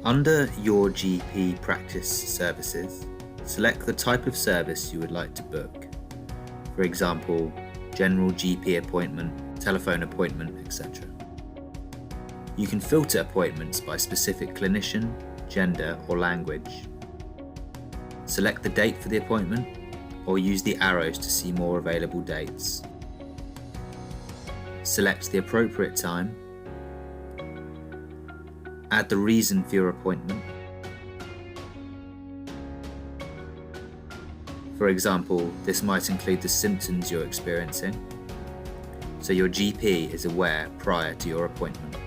Under your GP practice services, select the type of service you would like to book. For example, general GP appointment, telephone appointment, etc. You can filter appointments by specific clinician, gender, or language. Select the date for the appointment, or use the arrows to see more available dates. Select the appropriate time. Add the reason for your appointment. For example, this might include the symptoms you're experiencing, so your GP is aware prior to your appointment.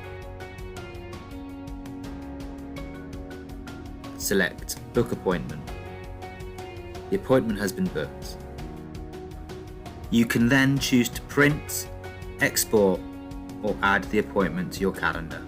Select Book Appointment. The appointment has been booked. You can then choose to print, export, or add the appointment to your calendar.